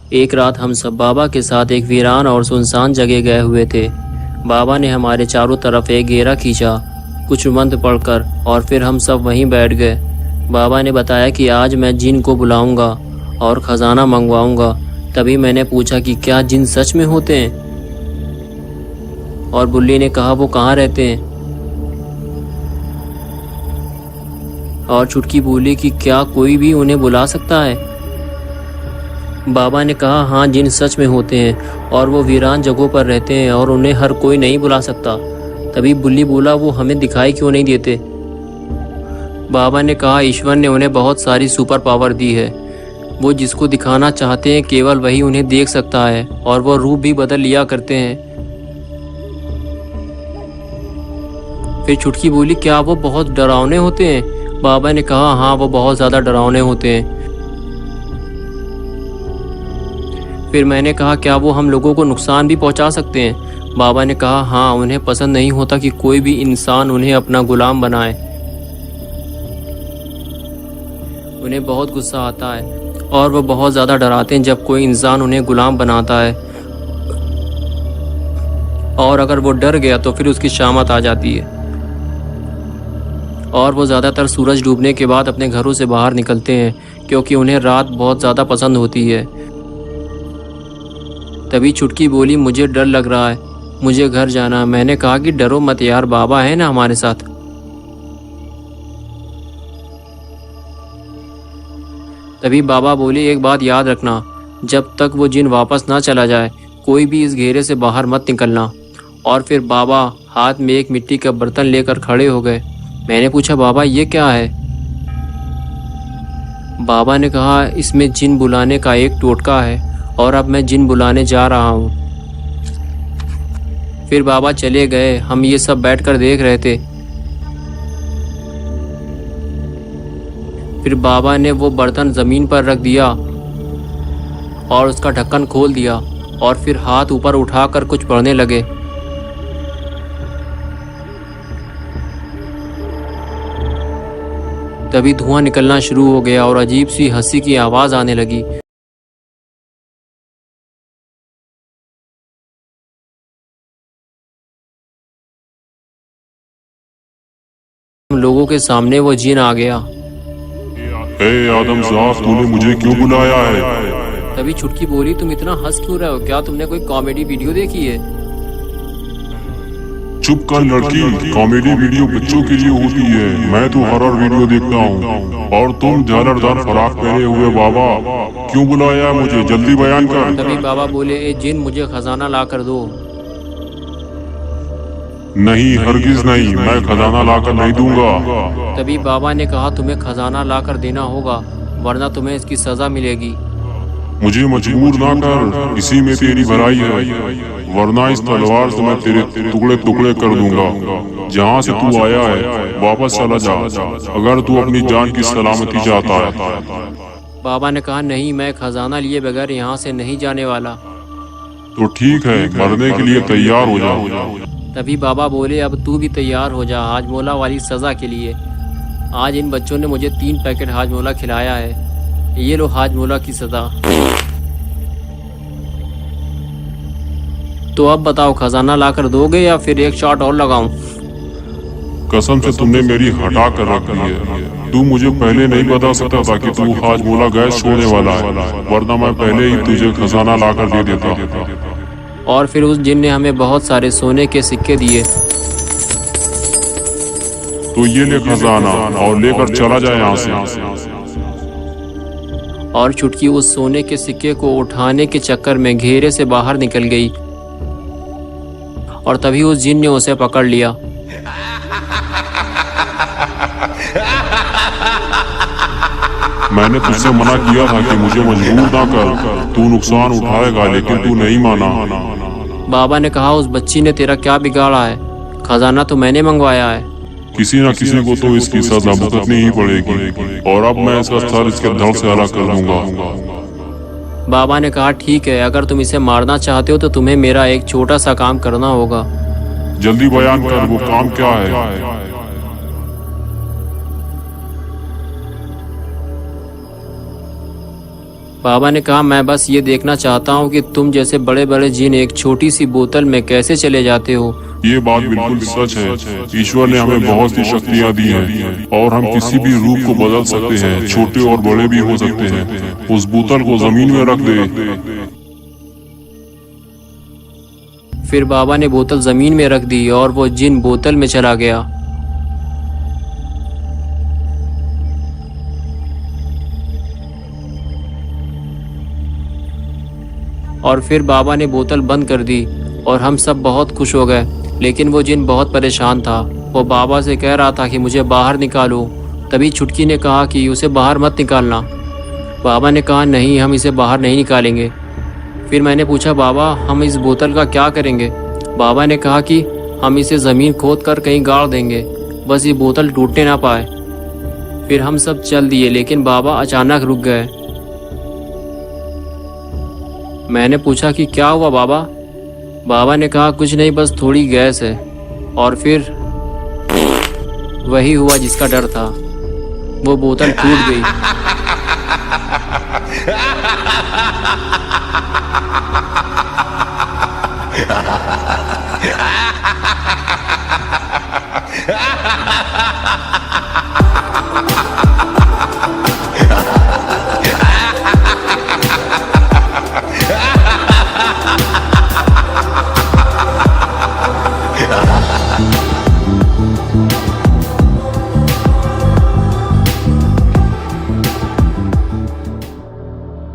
एक रात हम सब बाबा के साथ एक वीरान और सुनसान जगह गए हुए थे। बाबा ने हमारे चारों तरफ एक घेरा खींचा, कुछ मंत्र पढ़कर, और फिर हम सब वहीं बैठ गए। बाबा ने बताया कि आज मैं जिन को बुलाऊंगा और खजाना मंगवाऊंगा। तभी मैंने पूछा कि क्या जिन सच में होते हैं, और बुल्ली ने कहा वो कहाँ रहते हैं, और चुटकी बोली कि क्या कोई भी उन्हें बुला सकता है। बाबा ने कहा हाँ, जिन सच में होते हैं और वो वीरान जगहों पर रहते हैं और उन्हें हर कोई नहीं बुला सकता। तभी बुल्ली बोला वो हमें दिखाई क्यों नहीं देते। बाबा ने कहा ईश्वर ने उन्हें बहुत सारी सुपर पावर दी है। वो जिसको दिखाना चाहते हैं केवल वही उन्हें देख सकता है, और वो रूप भी बदल लिया करते हैं। फिर चुटकी बोली क्या वो बहुत डरावने होते हैं। बाबा ने कहा हाँ, वो बहुत ज़्यादा डरावने होते हैं। फिर मैंने कहा क्या वो हम लोगों को नुकसान भी पहुंचा सकते हैं। बाबा ने कहा हाँ, उन्हें पसंद नहीं होता कि कोई भी इंसान उन्हें अपना गुलाम बनाए। उन्हें बहुत गुस्सा आता है और वो बहुत ज़्यादा डराते हैं जब कोई इंसान उन्हें गुलाम बनाता है, और अगर वो डर गया तो फिर उसकी शामत आ जाती है। और वो ज़्यादातर सूरज डूबने के बाद अपने घरों से बाहर निकलते हैं क्योंकि उन्हें रात बहुत ज़्यादा पसंद होती है। तभी चुटकी बोली मुझे डर लग रहा है, मुझे घर जाना। मैंने कहा कि डरो मत यार, बाबा है ना हमारे साथ। तभी बाबा बोले एक बात याद रखना, जब तक वो जिन वापस ना चला जाए कोई भी इस घेरे से बाहर मत निकलना। और फिर बाबा हाथ में एक मिट्टी का बर्तन लेकर खड़े हो गए। मैंने पूछा बाबा ये क्या है। बाबा ने कहा इसमें जिन बुलाने का एक टोटका है और अब मैं जिन बुलाने जा रहा हूँ। फिर बाबा चले गए। हम ये सब बैठकर देख रहे थे। फिर बाबा ने वो बर्तन ज़मीन पर रख दिया और उसका ढक्कन खोल दिया, और फिर हाथ ऊपर उठाकर कुछ पढ़ने लगे। तभी धुआं निकलना शुरू हो गया और अजीब सी हंसी की आवाज़ आने लगी। हम लोगों के सामने वो जिन आ गया। आदम साहब, तूने मुझे क्यों बुलाया है? तभी चुटकी बोली तुम इतना हंस क्यों रहे हो, क्या तुमने कोई कॉमेडी वीडियो देखी है। चुप कर लड़की, कॉमेडी वीडियो बच्चों के लिए होती है। मैं तो हॉरर वीडियो देखता हूँ। और तुम झालरदार फराक पहने हुए बाबा, क्यों बुलाया मुझे? जल्दी बयान कर। तभी बाबा बोले ए जिन, मुझे खजाना ला कर दो। नहीं, हरगिज नहीं, मैं खजाना लाकर नहीं दूंगा। तभी बाबा ने कहा तुम्हें खजाना ला कर देना होगा, वरना तुम्हें इसकी सजा मिलेगी। मुझे मजबूर ना कर, इसी में तेरी भलाई है, वरना इस तलवार से मैं तेरे टुकड़े टुकड़े कर दूंगा। जहाँ से तू आया है वापस चला जा, अगर तू अपनी जान की सलामती चाहता है। बाबा ने कहा नहीं, मैं खजाना लिए बगैर यहाँ से नहीं जाने वाला। तो ठीक है, मरने के लिए तैयार हो जा। तभी बाबा बोले अब तू भी तैयार हो जा हाजमोला वाली सज़ा के लिए। आज इन बच्चों ने मुझे 3 पैकेट हाजमोला खिलाया है, ये लो हाजमोला की सज़ा। तो अब बताओ खजाना लाकर दोगे या फिर एक शॉट और लगाऊं? कसम से तुमने मेरी हटा कर रख दी है। तू मुझे पहले नहीं बता सकता था कि तू हाजमोला गैस छोड़ने वाला है, वरना मैं पहले ही तुझे खजाना लाकर दे देता। और फिर उस जिन ने हमें बहुत सारे सोने के सिक्के दिए। तो ये ले खजाना और लेकर चला जाए यहाँ से। और चुटकी उस सोने के सिक्के को उठाने के चक्कर में घेरे से बाहर निकल गई, और तभी उस जिन ने उसे पकड़ लिया। मैंने तुझसे मना किया था कि मुझे मजबूर ना कर, तू नुकसान उठाएगा, लेकिन तू नहीं माना। बाबा ने कहा उस बच्ची ने तेरा क्या बिगाड़ा है, खजाना तो मैंने मंगवाया है। किसी न किसी को तो इसकी सजा भुगतनी ही पड़ेगी, और अब मैं इसका सर इसके धड़ से अलग कर दूंगा। बाबा ने कहा ठीक है, अगर तुम इसे मारना चाहते हो तो तुम्हें मेरा एक छोटा सा काम करना होगा। जल्दी बयान कर, वो काम क्या है? बाबा ने कहा, मैं बस ये देखना चाहता हूँ कि तुम जैसे बड़े बड़े जिन एक छोटी सी बोतल में कैसे चले जाते हो। ये बात बिल्कुल सच है। ईश्वर ने हमें बहुत सी शक्तियाँ दी हैं और हम किसी भी रूप को बदल सकते हैं, छोटे और बड़े भी हो सकते हैं। उस बोतल को जमीन में रख दे। फिर बाबा ने बोतल जमीन में रख दी और वो जिन बोतल में चला गया। और फिर बाबा ने बोतल बंद कर दी और हम सब बहुत खुश हो गए। लेकिन वो जिन बहुत परेशान था। वो बाबा से कह रहा था कि मुझे बाहर निकालो। तभी छुटकी ने कहा कि उसे बाहर मत निकालना। बाबा ने कहा, नहीं, हम इसे बाहर नहीं निकालेंगे। फिर मैंने पूछा, बाबा हम इस बोतल का क्या करेंगे? बाबा ने कहा कि हम इसे ज़मीन खोद कर कहीं गाड़ देंगे, बस ये बोतल टूटने ना पाए। फिर हम सब चल दिए, लेकिन बाबा अचानक रुक गए। मैंने पूछा कि क्या हुआ बाबा? बाबा ने कहा, कुछ नहीं, बस थोड़ी गैस है। और फिर वही हुआ जिसका डर था। वो बोतल टूट गई। Ha ha ha ha!